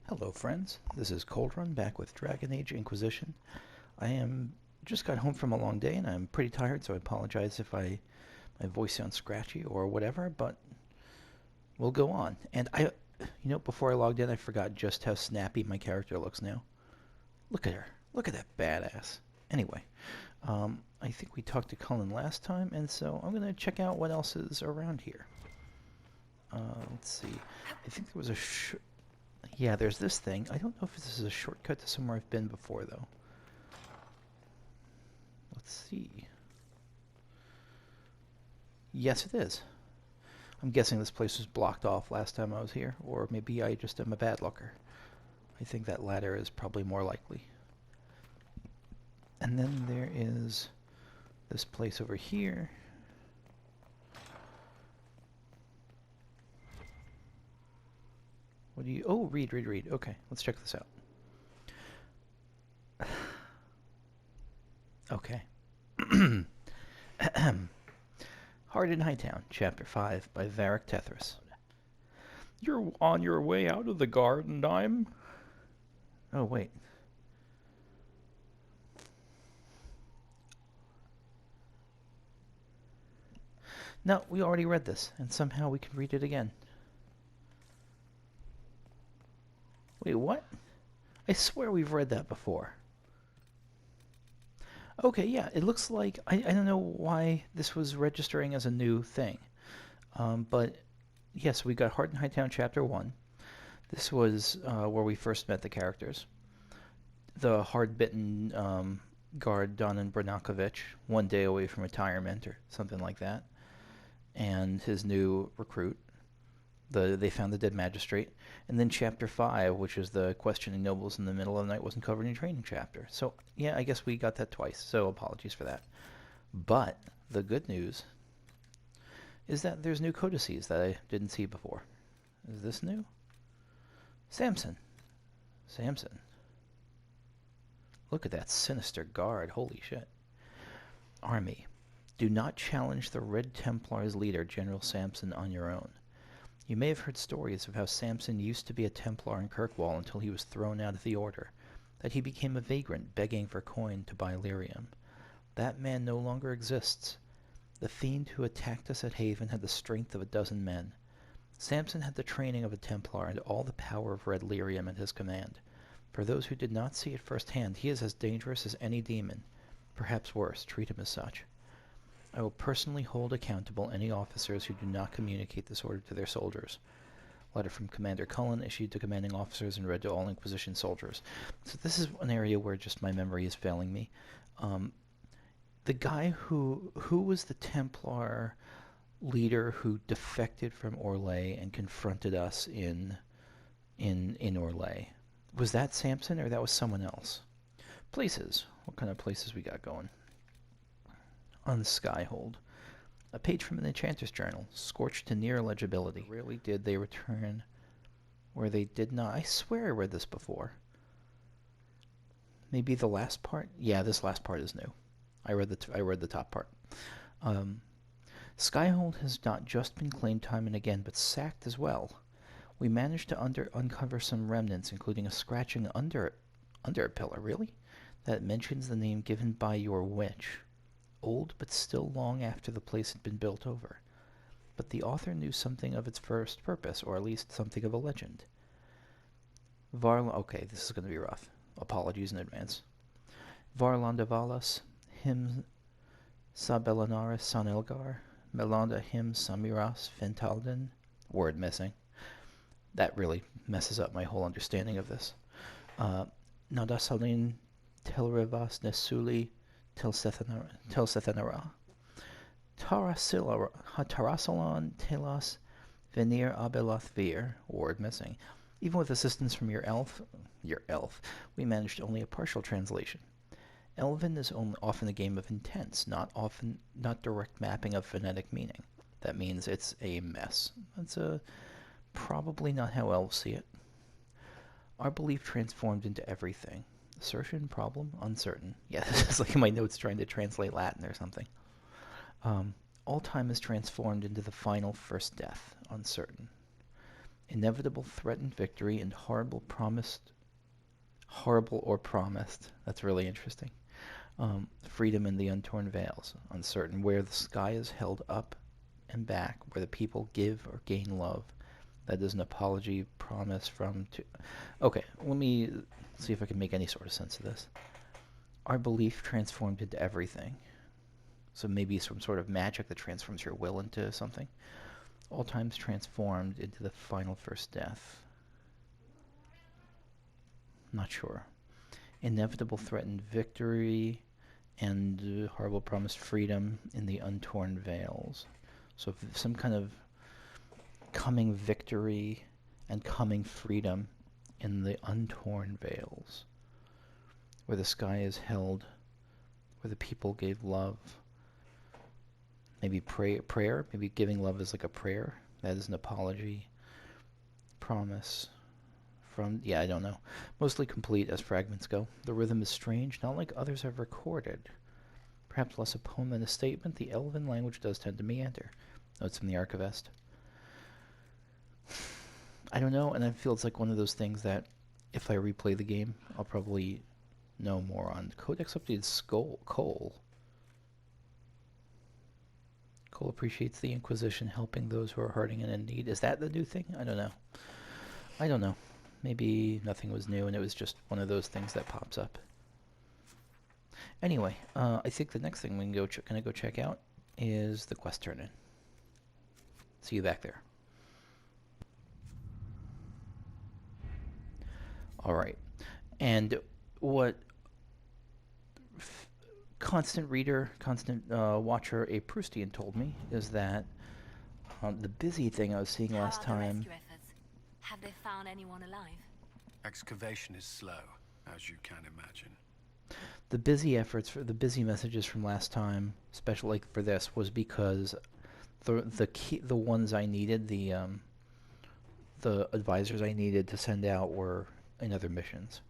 Hello friends, this is Cold Run back with Dragon Age Inquisition. I am just got home from a long day and I'm pretty tired, so I apologize if my voice sounds scratchy or whatever, but we'll go on. And before I logged in, I forgot just how snappy my character looks now. Look at her. Look at that badass. Anyway, I think we talked to Cullen last time, and so I'm going to check out what else is around here. Let's see. I think there was yeah, there's this thing. I don't know if this is a shortcut to somewhere I've been before, though. Let's see. Yes, it is. I'm guessing this place was blocked off last time I was here, or maybe I just am a bad looker. I think that latter is probably more likely. And then there is this place over here. What do you... Oh, read. Okay, let's check this out. Okay. Hard in Hightown, Chapter 5, by Varric Tethris. You're on your way out of the guard, and I'm... Oh, wait. No, we already read this, and somehow we can read it again. Wait, what? I swear we've read that before. Okay, yeah, it looks like... I don't know why this was registering as a new thing. But, yes, we got Heart in Hightown Chapter 1. This was where we first met the characters. The hard-bitten guard, Donan Branakovich, one day away from retirement or something like that. And his new recruit. They found the dead magistrate. And then Chapter 5, which is the questioning nobles in the middle of the night, wasn't covered in training chapter. So, yeah, I guess we got that twice, so apologies for that. But the good news is that there's new codices that I didn't see before. Is this new? Samson. Look at that sinister guard. Holy shit. Army. Do not challenge the Red Templar's leader, General Samson, on your own. You may have heard stories of how Samson used to be a Templar in Kirkwall until he was thrown out of the order, that he became a vagrant begging for coin to buy lyrium. That man no longer exists. The fiend who attacked us at Haven had the strength of a dozen men. Samson had the training of a Templar and all the power of red lyrium at his command. For those who did not see it firsthand, he is as dangerous as any demon. Perhaps worse, treat him as such. I will personally hold accountable any officers who do not communicate this order to their soldiers. Letter from Commander Cullen issued to commanding officers and read to all Inquisition soldiers. So this is an area where just my memory is failing me. The guy who was the Templar leader who defected from Orlais and confronted us in Orlais. Was that Samson or that was someone else? Places. What kind of places we got going? On Skyhold. A page from an enchanter's journal, scorched to near illegibility. Rarely did they return where they did not. I swear I read this before. Maybe the last part? Yeah, this last part is new. I read the top part. Skyhold has not just been claimed time and again, but sacked as well. We managed to uncover some remnants, including a scratching under a pillar, really? That mentions the name given by your witch. Old, but still long after the place had been built over. But the author knew something of its first purpose, or at least something of a legend. Okay, this is going to be rough. Apologies in advance. Varlandavalas, him Sabellanaris San Elgar, Melanda him Samiras Fentalden. Word missing. That really messes up my whole understanding of this. Nadasalin Telrevas Nesuli Telsethanara. Tarasalon Telas Venir Abeloth Vir. Word missing. Even with assistance from your elf, we managed only a partial translation. Elven is often a game of intents, not direct mapping of phonetic meaning. That means it's a mess. That's probably not how elves see it. Our belief transformed into everything. Assertion, problem, uncertain. Yeah, this is like in my notes trying to translate Latin or something. All time is transformed into the final first death, uncertain. Inevitable threatened victory and horrible or promised. That's really interesting. Freedom in the untorn veils. Uncertain. Where the sky is held up and back, where the people give or gain love. That is an apology promise from to... Okay, let me see if I can make any sort of sense of this. Our belief transformed into everything. So maybe some sort of magic that transforms your will into something. All times transformed into the final first death. Not sure. Inevitable threatened victory and horrible promised freedom in the untorn veils. So some kind of coming victory and coming freedom in the untorn veils. Where the sky is held, where the people gave love. Maybe prayer, maybe giving love is like a prayer. That is an apology. Promise. From, yeah, I don't know. Mostly complete as fragments go. The rhythm is strange, not like others I've recorded. Perhaps less a poem than a statement, the Elven language does tend to meander. Notes from the archivist. I don't know, and I feel it's like one of those things that if I replay the game, I'll probably know more on. Codex updated Cole. Cole appreciates the Inquisition helping those who are hurting and in need. Is that the new thing? I don't know. Maybe nothing was new and it was just one of those things that pops up. Anyway, I think the next thing we can gonna go check out is the quest turn-in. See you back there. Alright, and what constant reader, constant watcher, a Proustian told me is that the busy thing I was seeing last time... Have they found anyone alive? Excavation is slow, as you can imagine. The busy efforts, for the busy messages from last time, especially for this, was because the ones I needed, the advisors I needed to send out were in other missions.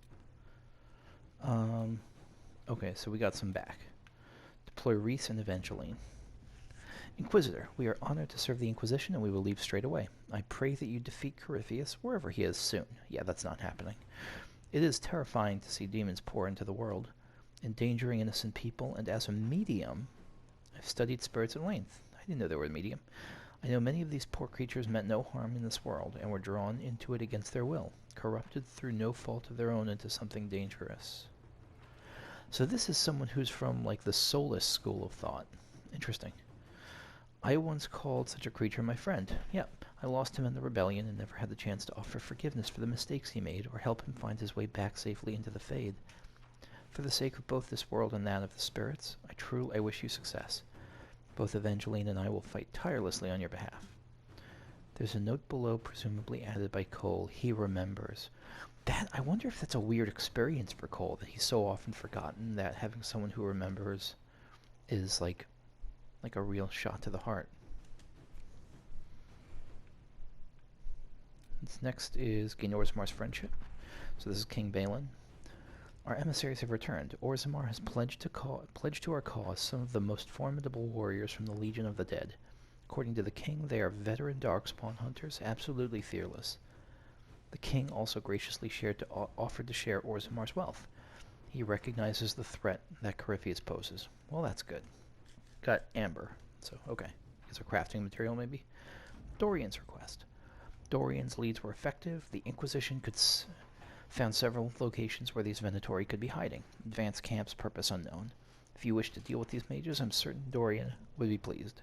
Okay, so we got some back. Deploy Reese and Evangeline. Inquisitor, we are honored to serve the Inquisition and we will leave straight away. I pray that you defeat Corypheus wherever he is soon. Yeah, that's not happening. It is terrifying to see demons pour into the world, endangering innocent people, and as a medium, I've studied spirits at length. I didn't know they were a medium. I know many of these poor creatures meant no harm in this world and were drawn into it against their will, corrupted through no fault of their own into something dangerous. So this is someone who's from, like, the Soulless school of thought. Interesting. I once called such a creature my friend. Yep, I lost him in the rebellion and never had the chance to offer forgiveness for the mistakes he made or help him find his way back safely into the Fade. For the sake of both this world and that of the spirits, I wish you success. Both Evangeline and I will fight tirelessly on your behalf. There's a note below, presumably added by Cole. He remembers. I wonder if that's a weird experience for Cole, that he's so often forgotten that having someone who remembers is like a real shot to the heart. This next is gain Orzamar's friendship. So this is King Balin. Our emissaries have returned. Orzamar has pledged to our cause some of the most formidable warriors from the Legion of the Dead. According to the king, they are veteran darkspawn hunters, absolutely fearless. The king also graciously offered to share Orzamar's wealth. He recognizes the threat that Corypheus poses. Well, that's good. Got amber, so okay. Is a crafting material, maybe? Dorian's request. Dorian's leads were effective. The Inquisition found several locations where these Venatori could be hiding. Advanced camps, purpose unknown. If you wish to deal with these mages, I'm certain Dorian would be pleased.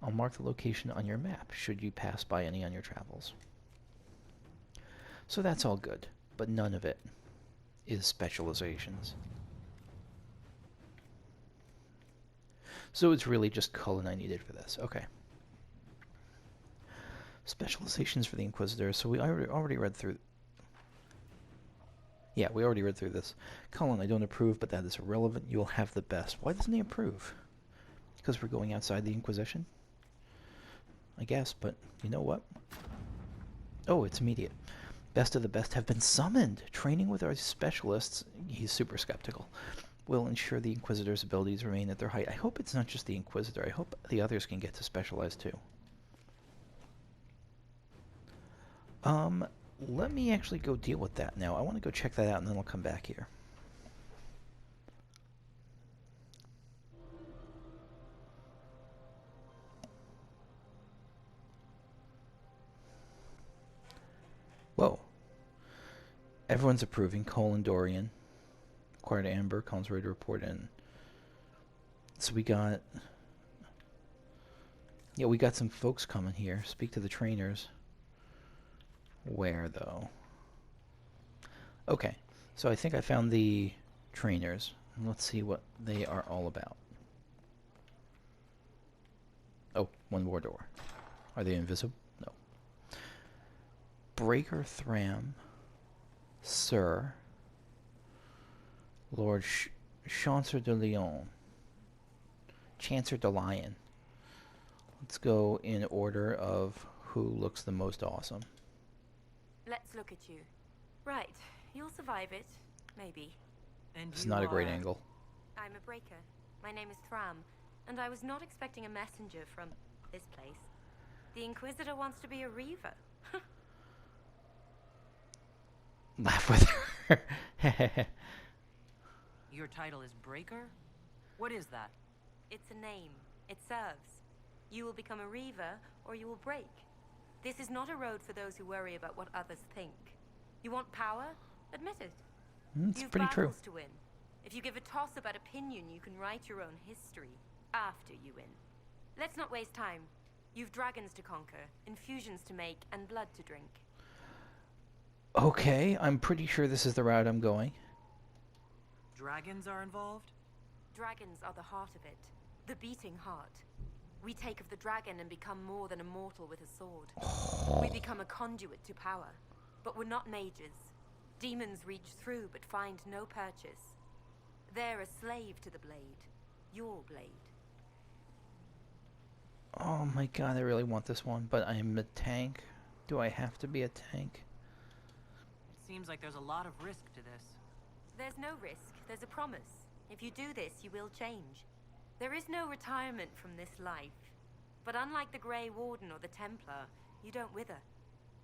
I'll mark the location on your map, should you pass by any on your travels. So that's all good, but none of it is specializations. So it's really just Cullen I needed for this. Okay. Specializations for the Inquisitor. So we already read through... Yeah, we already read through this. Cullen, I don't approve, but that is irrelevant. You will have the best. Why doesn't he approve? Because we're going outside the Inquisition? I guess, but you know what? Oh, it's immediate. Best of the best have been summoned. Training with our specialists, he's super skeptical, will ensure the Inquisitor's abilities remain at their height. I hope it's not just the Inquisitor. I hope the others can get to specialize too. Um, Let me actually go deal with that now. I want to go check that out, and then I'll come back here. Whoa. Everyone's approving. Cole and Dorian. Acquired Amber. Colin's ready to report in. So we got... Yeah, we got some folks coming here. Speak to the trainers. Where, though? Okay, so I think I found the trainers. Let's see what they are all about. Oh, one more door. Are they invisible? No. Breaker Thram, Sir, Lord Chancer de Lion, Chancer de Lion. Let's go in order of who looks the most awesome. Let's look at you. Right, you'll survive it. Maybe. And It's you not a great are- angle. I'm a breaker. My name is Thram, and I was not expecting a messenger from this place. The Inquisitor wants to be a Reaver. Laugh with her. Your title is Breaker? What is that? It's a name. It serves. You will become a Reaver, or you will break. This is not a road for those who worry about what others think. You want power? Admit it. It's You've pretty true. battles to win. If you give a toss about opinion, you can write your own history after you win. Let's not waste time. You've dragons to conquer, infusions to make, and blood to drink. Okay, I'm pretty sure this is the route I'm going. Dragons are involved? Dragons are the heart of it. The beating heart. We take of the dragon and become more than a mortal with a sword. We become a conduit to power. But we're not mages. Demons reach through but find no purchase. They're a slave to the blade. Your blade. Oh my god, I really want this one, but I'm a tank. Do I have to be a tank? Seems like there's a lot of risk to this. There's no risk. There's a promise. If you do this, you will change. There is no retirement from this life. But unlike the Grey Warden or the Templar, you don't wither.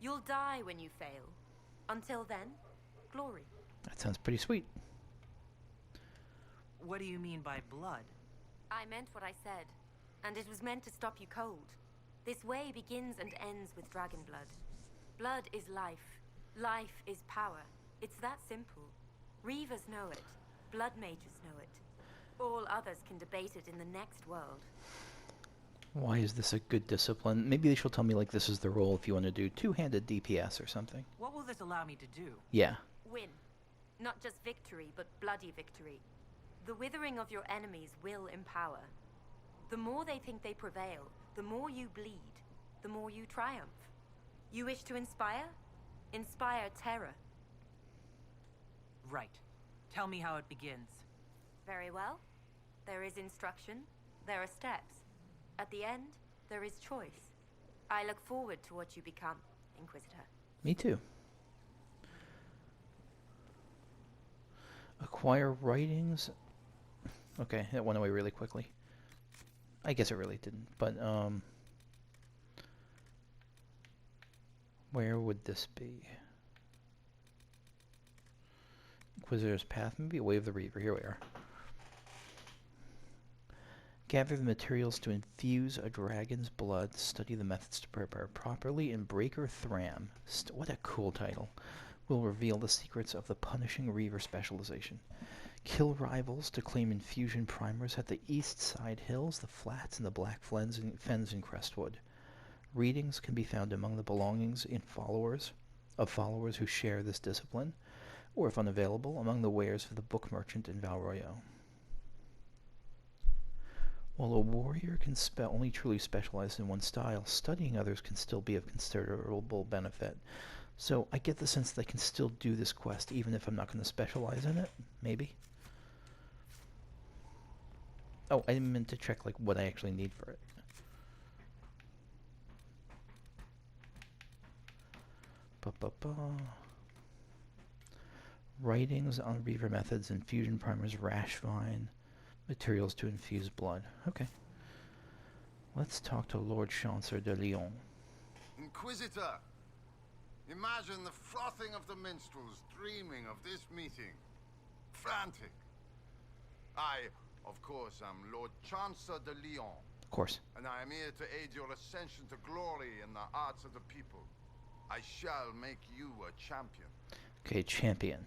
You'll die when you fail. Until then, glory. That sounds pretty sweet. What do you mean by blood? I meant what I said, and it was meant to stop you cold. This way begins and ends with dragon blood. Blood is life. Life is power. It's that simple. Reavers know it. Blood mages know it. All others can debate it in the next world. Why is this a good discipline? Maybe they should tell me like this is the role if you want to do two-handed DPS or something. What will this allow me to do? Yeah. Win. Not just victory, but bloody victory. The withering of your enemies will empower. The more they think they prevail, the more you bleed, the more you triumph. You wish to inspire? Inspire terror. Right. Tell me how it begins. Very well. There is instruction. There are steps. At the end, there is choice. I look forward to what you become, Inquisitor. Me too. Acquire writings. Okay, that went away really quickly. I guess it really didn't, but where would this be? Inquisitor's Path, maybe Way of the Reaver. Here we are. Gather the materials to infuse a dragon's blood. Study the methods to prepare properly. And Breaker Thram. What a cool title. Will reveal the secrets of the punishing Reaver specialization. Kill rivals to claim infusion primers at the East Side Hills, the Flats, and the Black Fens in Crestwood. Readings can be found among the belongings in followers who share this discipline, or if unavailable, among the wares of the book merchant in Valroyo. While a warrior can only truly specialize in one style, studying others can still be of considerable benefit. So I get the sense that I can still do this quest even if I'm not going to specialize in it. Maybe. Oh, I meant to check like what I actually need for it. Writings on Reaver methods, infusion primers, rash vine, materials to infuse blood. Okay. Let's talk to Lord Chancer de Lion. Inquisitor! Imagine the frothing of the minstrels dreaming of this meeting. Frantic. I, of course, am Lord Chancellor de Lyon, Of course. and I am here to aid your ascension to glory in the hearts of the people. I shall make you a champion. Okay, champion.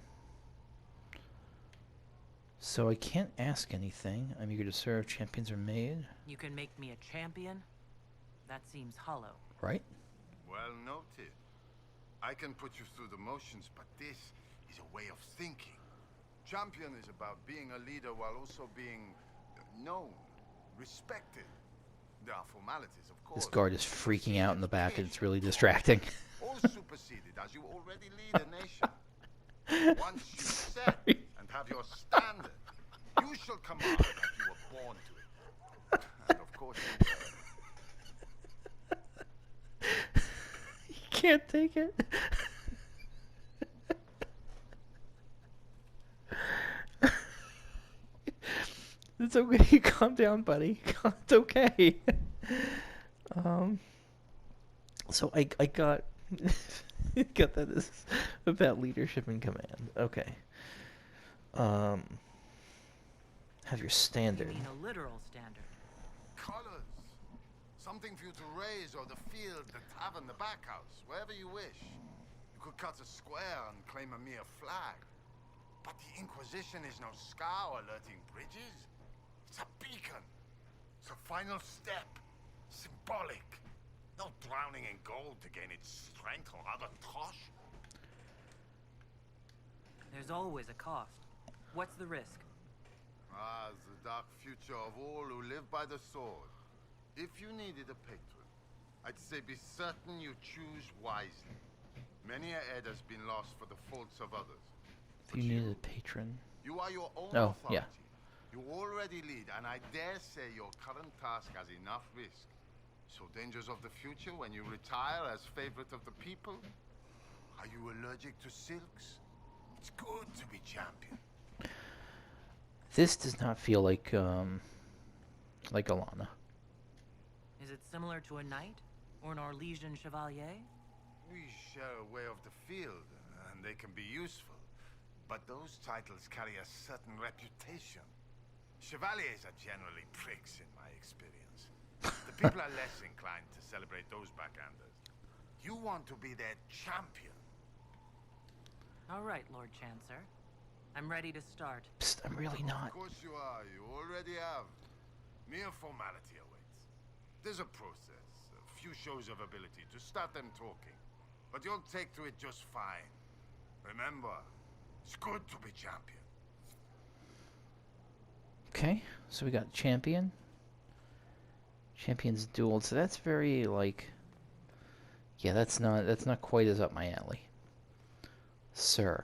So I can't ask anything. I'm eager to serve. Champions are made. You can make me a champion? That seems hollow. Right? Well noted. I can put you through the motions, but this is a way of thinking. Champion is about being a leader while also being known, respected. There are formalities, of course. This guard is freaking out in the back, and it's really distracting. All superseded as you already lead a nation. Once you set and have your standard, you shall command like you were born to it. And of course you will. You can't take it. It's okay. Calm down, buddy. It's okay. So I got got that this is about leadership and command. Okay. Have your You standard. mean a literal standard? Colors. Something for you to raise or the field, the tavern, the backhouse, wherever you wish. You could cut a square and claim a mere flag. But the Inquisition is no scow alerting bridges. It's a beacon. It's a final step. Symbolic. No drowning in gold to gain its strength or other tosh. There's always a cost. What's the risk? Ah, the dark future of all who live by the sword. If you needed a patron, I'd say be certain you choose wisely. Many a head has been lost for the faults of others. If you need a patron. You are your own Oh, authority. yeah. You already lead, and I dare say your current task has enough risk. So dangers of the future when you retire as favorite of the people? Are you allergic to silks? It's good to be champion. This does not feel like Alana. Is it similar to a knight? Or an Orlesian chevalier? We share a way of the field, and they can be useful. But those titles carry a certain reputation. Chevaliers are generally pricks in my experience. The people are less inclined to celebrate those backhanders. You want to be their champion. All right, Lord Chancellor. I'm ready to start. Psst, I'm really not. Of course you are. You already have. Mere formality awaits. There's a process, a few shows of ability to start them talking. But you'll take to it just fine. Remember, it's good to be champion. Okay, so we got champion. Champion's duel. So that's very like, yeah, that's not quite as up my alley. Sir.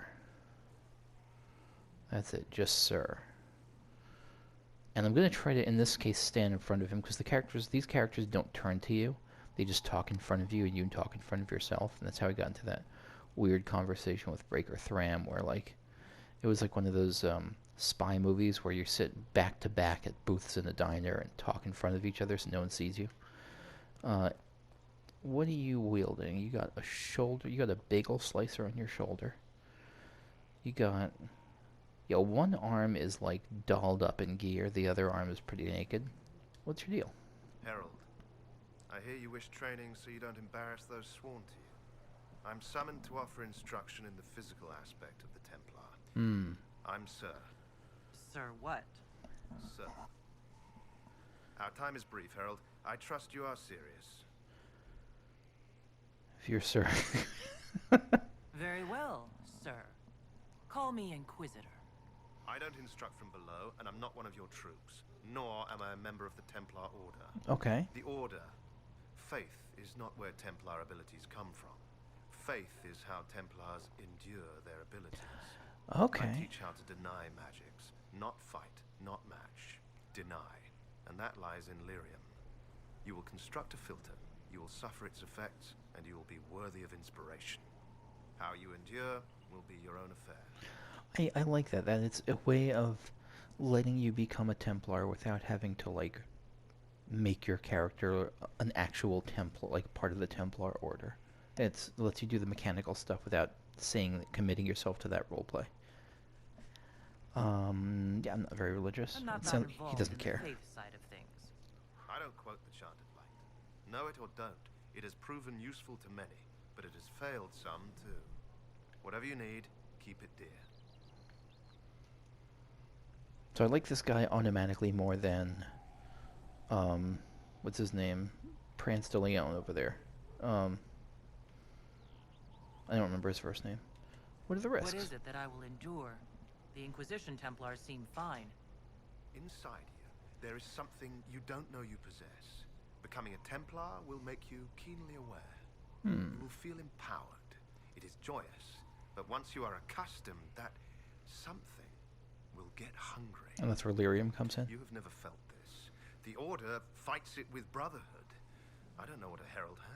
That's it, just sir. And I'm gonna try to, in this case, stand in front of him because these characters don't turn to you. They just talk in front of you, and you talk in front of yourself. And that's how I got into that weird conversation with Breaker Thram, where like, it was like one of those spy movies where you sit back to back at booths in a diner and talk in front of each other so no one sees you. What are you wielding? You got a shoulder. You got a bagel slicer on your shoulder. You got, yeah, one arm is like dolled up in gear. The other arm is pretty naked. What's your deal? Herald, I hear you wish training so you don't embarrass those sworn to you. I'm summoned to offer instruction in the physical aspect of the Templar. I'm Sir. Sir, what? Sir. Our time is brief, Herald. I trust you are serious. If you're sir. Very well, sir. Call me Inquisitor. I don't instruct from below, and I'm not one of your troops, nor am I a member of the Templar Order. Okay. The Order. Faith is not where Templar abilities come from. Faith is how Templars endure their abilities. I Okay. teach how to deny magics. Not fight, not match. Deny. And that lies in lyrium. You will construct a filter, you will suffer its effects, and you will be worthy of inspiration. How you endure will be your own affair. I like that. That it's a way of letting you become a Templar without having to like make your character an actual Templar, like part of the Templar Order. It lets you do the mechanical stuff without committing yourself to that role play. Yeah, I'm not very religious. I'm not It that sound- he involved doesn't in the care. faith side of things. I don't quote the Chartered Light. Know it or don't, it has proven useful to many, but it has failed some too. Whatever you need, keep it dear. So I like this guy automatically more than, what's his name? Prance de Leon over there. I don't remember his first name. What are the risks? What is it that I will endure? The Inquisition Templars seem fine. Inside you, there is something you don't know you possess. Becoming a Templar will make you keenly aware. You will feel empowered. It is joyous, but once you are accustomed, that something will get hungry. And that's where lyrium comes in? You have never felt this. The Order fights it with brotherhood. I don't know what a herald has.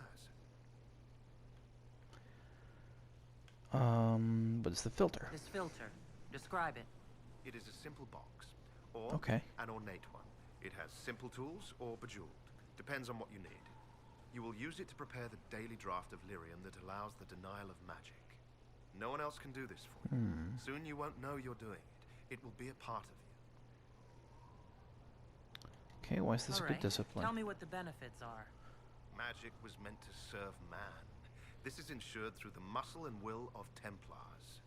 What is the filter? This filter. Describe it. It is a simple box, or Okay. an ornate one. It has simple tools or bejeweled. Depends on what you need. You will use it to prepare the daily draft of lyrium that allows the denial of magic. No one else can do this for you. Soon you won't know you're doing it. It will be a part of you. Okay, why is this a All good right. discipline? Tell me what the benefits are. Magic was meant to serve man. This is ensured through the muscle and will of Templars.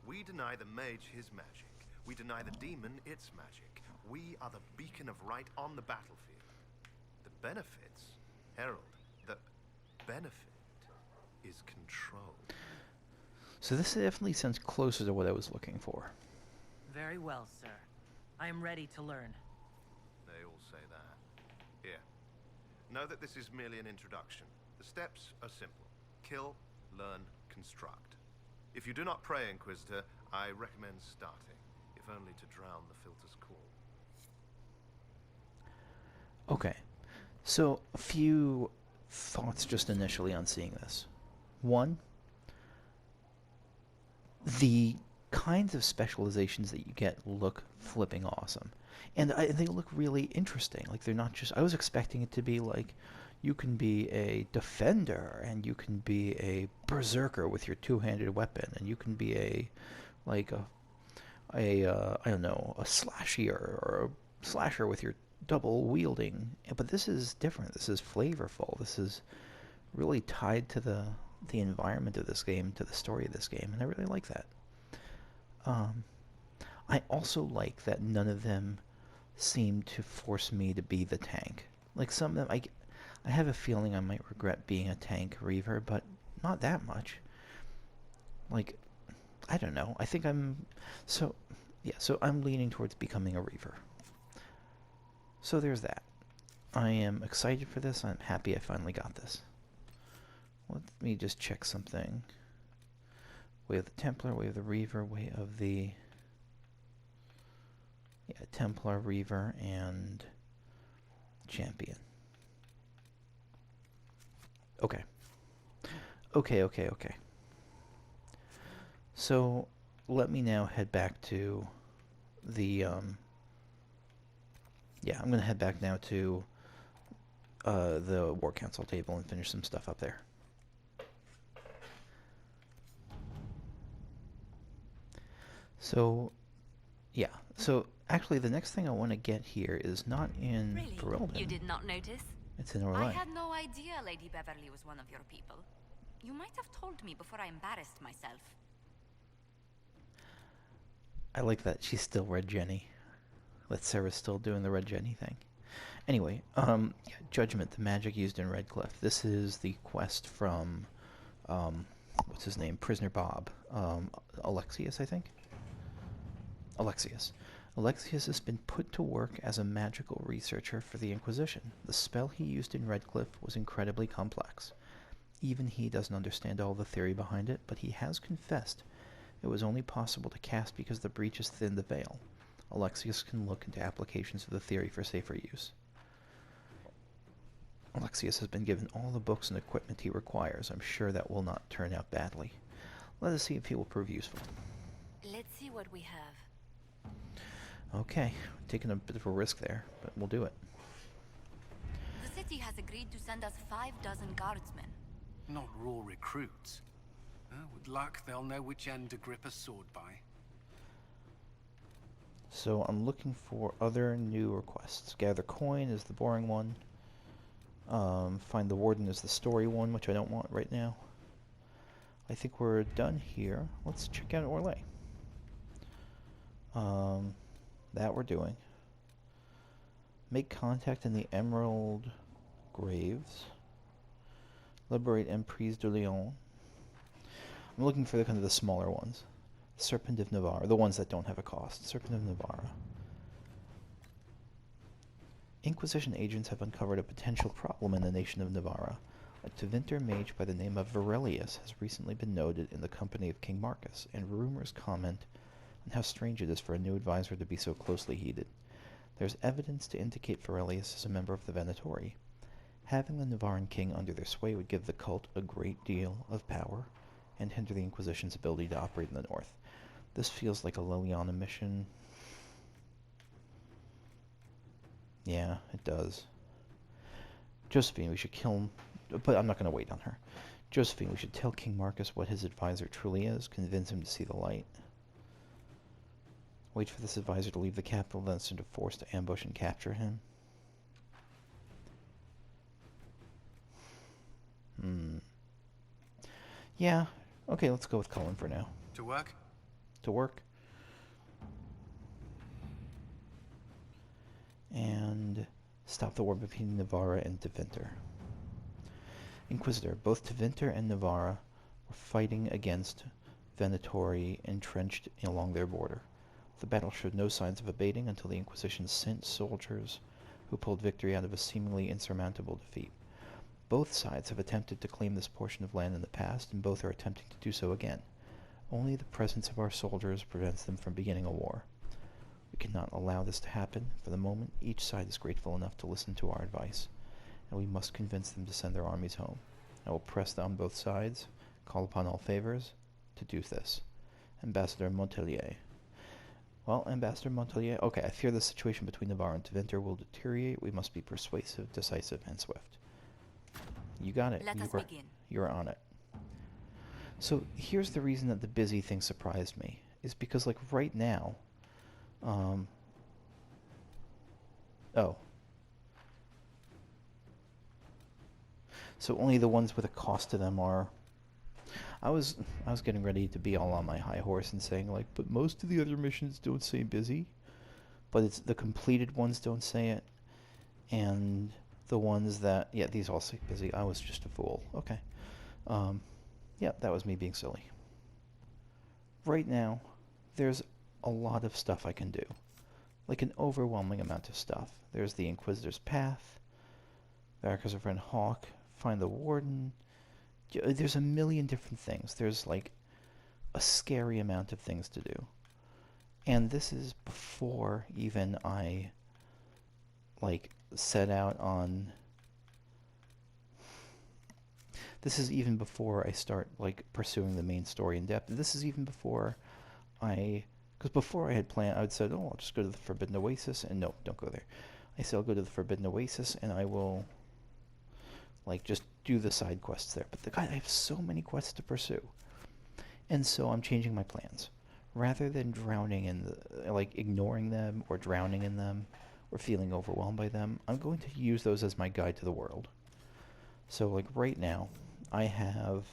We deny the mage his magic. We deny the demon its magic. We are the beacon of right on the battlefield. The benefits, Herald, the benefit is control. So this definitely sounds closer to what I was looking for. Very well, sir. I am ready to learn. They all say that. Here. Know that this is merely an introduction. The steps are simple. Kill, learn, construct. If you do not pray, Inquisitor, I recommend starting, if only to drown the filter's call. Okay, so a few thoughts just initially on seeing this. One, the kinds of specializations that you get look flipping awesome. And they look really interesting. Like, they're not just... I was expecting it to be like, you can be a defender, and you can be a berserker with your two-handed weapon, and you can be a I don't know, a slasher or a slasher with your double wielding. But this is different. This is flavorful. This is really tied to the environment of this game, to the story of this game, and I really like that. I also like that none of them seem to force me to be the tank. Like, some of them, I have a feeling I might regret being a tank Reaver, but not that much. Like, I don't know. I think so I'm leaning towards becoming a Reaver. So there's that. I am excited for this. I'm happy I finally got this. Let me just check something. Way of the Templar, way of the Reaver, way of the... Yeah, Templar, Reaver, and Champion. Okay. Okay. So, let me now head back to the, yeah, I'm going to head back now to the War Council table and finish some stuff up there. So, yeah. So, actually, the next thing I want to get here is not in Really? Berlin. You did not notice? It's in I Orlais. had no idea Lady Beverly was one of your people. You might have told me before I embarrassed myself. I like that she's still Red Jenny. That Sarah's still doing the Red Jenny thing. Anyway, yeah, Judgment, the magic used in Redcliffe. This is the quest from, what's his name? Prisoner Bob. Alexius, I think? Alexius. Alexius has been put to work as a magical researcher for the Inquisition. The spell he used in Redcliffe was incredibly complex. Even he doesn't understand all the theory behind it, but he has confessed it was only possible to cast because the breaches thinned the veil. Alexius can look into applications of the theory for safer use. Alexius has been given all the books and equipment he requires. I'm sure that will not turn out badly. Let us see if he will prove useful. Let's see what we have. Okay, taking a bit of a risk there, but we'll do it. The city has agreed to send us 5 dozen guardsmen. Not raw recruits. With luck, they'll know which end to grip a sword by. So I'm looking for other new requests. Gather coin is the boring one. Find the warden is the story one, which I don't want right now. I think we're done here. Let's check out Orlais. That we're doing. Make contact in the Emerald Graves. Liberate Emprise de Lyon. I'm looking for the kind of the smaller ones. Serpent of Navarre, the ones that don't have a cost. Serpent of Navarre. Inquisition agents have uncovered a potential problem in the nation of Navarre. A Tevinter mage by the name of Varelius has recently been noted in the company of King Marcus, and rumors comment on how strange it is for a new advisor to be so closely heeded. There's evidence to indicate Varelius is a member of the Venatori. Having the Navarran king under their sway would give the cult a great deal of power and hinder the Inquisition's ability to operate in the north. This feels like a Liliana mission. Yeah, it does. Josephine, we should kill him, but I'm not going to wait on her. Josephine, we should tell King Marcus what his advisor truly is, convince him to see the light. Wait for this advisor to leave the capital, then send a force to ambush and capture him. Yeah, okay, let's go with Cullen for now. To work? To work. And stop the war between Navarra and Tevinter. Inquisitor, both Tevinter and Navarra were fighting against Venatori entrenched along their border. The battle showed no signs of abating until the Inquisition sent soldiers who pulled victory out of a seemingly insurmountable defeat. Both sides have attempted to claim this portion of land in the past, and both are attempting to do so again. Only the presence of our soldiers prevents them from beginning a war. We cannot allow this to happen. For the moment, each side is grateful enough to listen to our advice, and we must convince them to send their armies home. I will press on both sides, call upon all favors, to do this. Ambassador Montelier. Well, Ambassador Montelier, okay, I fear the situation between Navarre and Tevinter will deteriorate. We must be persuasive, decisive, and swift. You got it. Let us begin. You're on it. So here's the reason that the busy thing surprised me, is because like right now, so only the ones with a cost to them are. I was getting ready to be all on my high horse and saying like, but most of the other missions don't say busy, but it's the completed ones don't say it, and the ones that, yeah, these all say busy. I was just a fool. Okay. Yeah, that was me being silly. Right now, there's a lot of stuff I can do. Like an overwhelming amount of stuff. There's the Inquisitor's Path, Varika's friend Hawk, find the Warden. There's a million different things. There's like a scary amount of things to do. And this is before even I like set out on. This is even before I start like pursuing the main story in depth. This is even before because before I had planned, I would said, oh, I'll just go to the Forbidden Oasis, and no, don't go there. I said I'll go to the Forbidden Oasis, and I will like just do the side quests there. But I have so many quests to pursue, and so I'm changing my plans. Rather than drowning in like ignoring them or drowning in them or feeling overwhelmed by them, I'm going to use those as my guide to the world. So like right now, I have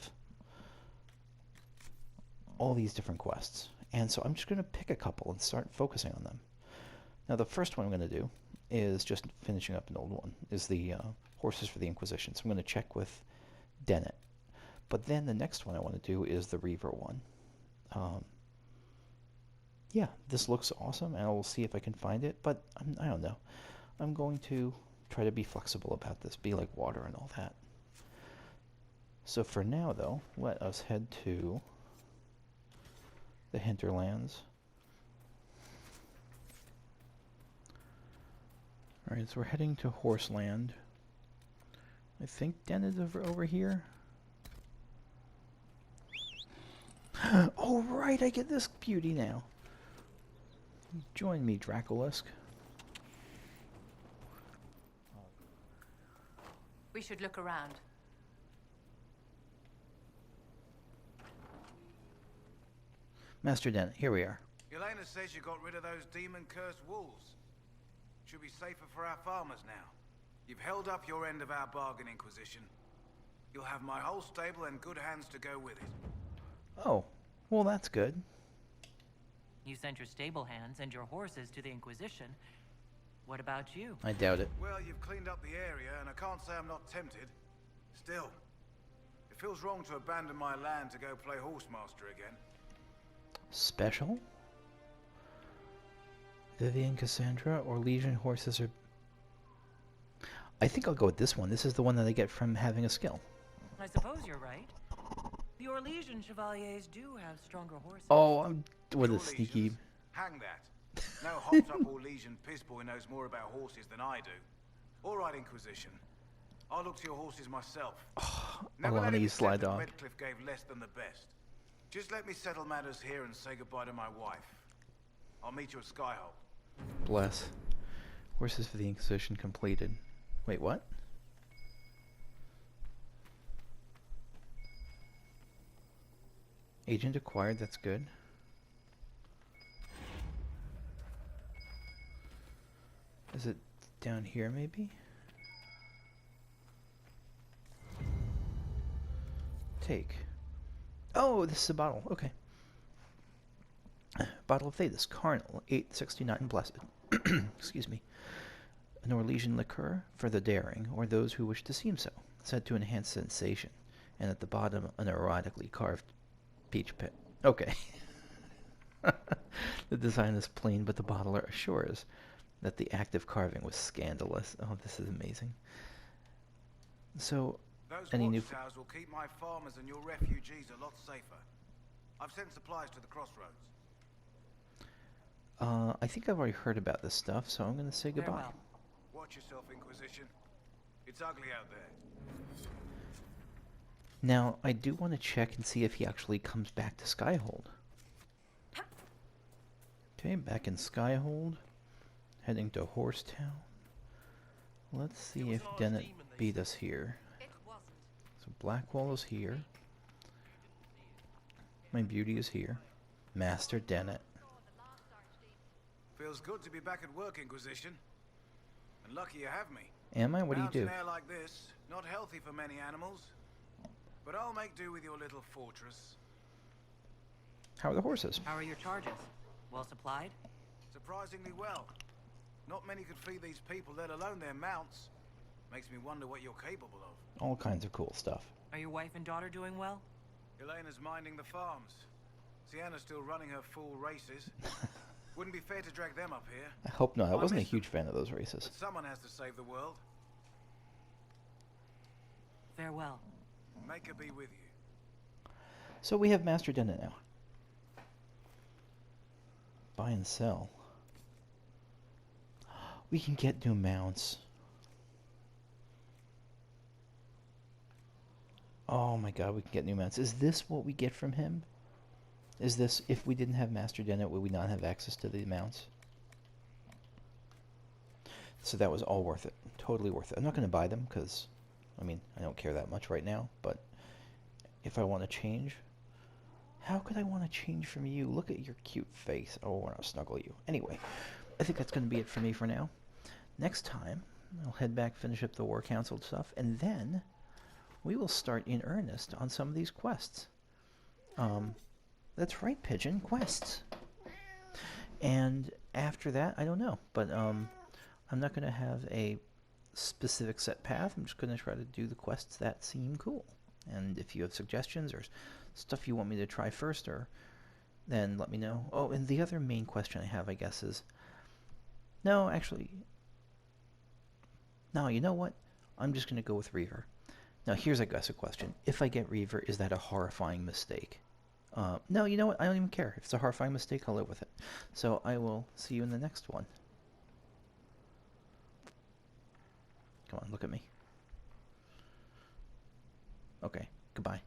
all these different quests, and so I'm just going to pick a couple and start focusing on them. Now the first one I'm going to do is just finishing up an old one, is the Horses for the Inquisition. So I'm going to check with Dennett. But then the next one I want to do is the Reaver one. Yeah, this looks awesome, and I will see if I can find it, but I don't know. I'm going to try to be flexible about this, be like water and all that. So for now, though, let us head to the hinterlands. Alright, so we're heading to Horseland. I think Den is over here. Oh, right, I get this beauty now. Join me, Draculisk. We should look around. Master Dennett, here we are. Elena says you got rid of those demon-cursed wolves. Should be safer for our farmers now. You've held up your end of our bargain, Inquisition. You'll have my whole stable and good hands to go with it. Oh, well that's good. You sent your stable hands and your horses to the Inquisition. What about you? I doubt it. Well, you've cleaned up the area, and I can't say I'm not tempted. Still, it feels wrong to abandon my land to go play horsemaster again. Special? Vivian, Cassandra, or Legion horses are... I think I'll go with this one. This is the one that I get from having a skill. I suppose you're right. The Orlesian chevaliers do have stronger horses. Oh, I'm with a Your sneaky... legions? Hang that. No hopped up Orlesian pissboy knows more about horses than I do. All right, Inquisition. I'll look to your horses myself. Never let it Alani be slide said that off. Redcliffe gave less than the best. Just let me settle matters here and say goodbye to my wife. I'll meet you at Skyhold. Bless. Horses for the Inquisition completed. Wait, what? Agent acquired, that's good. Is it down here, maybe? Take. Oh, this is a bottle. Okay. Bottle of Thetis, Carnal, 869 Blessed. Excuse me. An Orlesian liqueur for the daring, or those who wish to seem so, said to enhance sensation, and at the bottom an erotically carved peach pit. Okay. The design is plain, but the bottler assures that the act of carving was scandalous. Oh, this is amazing. So, Those any new... watchtowers will keep my farmers and your refugees a lot safer. I've sent supplies to the crossroads. I think I've already heard about this stuff, so I'm going to say goodbye. Farewell. Watch yourself, Inquisition. It's ugly out there. Now, I do want to check and see if he actually comes back to Skyhold. Okay, back in Skyhold. Heading to Horsetown. Let's see if Dennett beat us here. It wasn't. So Blackwall is here. My beauty is here. Master Dennett. Feels good to be back at work, Inquisition. And lucky you have me. Am I? What do you do? Mountain air like this, not healthy for many animals. But I'll make do with your little fortress. How are the horses? How are your charges? Well supplied? Surprisingly well. Not many could feed these people, let alone their mounts. Makes me wonder what you're capable of. All kinds of cool stuff. Are your wife and daughter doing well? Elena's minding the farms. Sienna's still running her full races. Wouldn't be fair to drag them up here. I hope not. I I wasn't a miss huge fan of those races. But someone has to save the world. Farewell. Make her be with you. So we have Master Dennett now. Buy and sell. We can get new mounts. Oh my god, we can get new mounts. Is this what we get from him? Is this, if we didn't have Master Dennett, would we not have access to the mounts? So that was all worth it. Totally worth it. I'm not going to buy them because, I mean, I don't care that much right now. But if I want to change, how could I want to change from you? Look at your cute face. Oh, I want to snuggle you. Anyway, I think that's going to be it for me for now. Next time, I'll head back, finish up the War Council stuff, and then we will start in earnest on some of these quests. That's right, Pigeon, quests. And after that, I don't know, but I'm not going to have a specific set path. I'm just going to try to do the quests that seem cool. And if you have suggestions or stuff you want me to try first, or then let me know. Oh, and the other main question I have, I guess, is... No, actually... No, you know what? I'm just going to go with Reaver. Now, here's, I guess, a question. If I get Reaver, is that a horrifying mistake? No, you know what? I don't even care. If it's a horrifying mistake, I'll live with it. So I will see you in the next one. Come on, look at me. Okay, goodbye.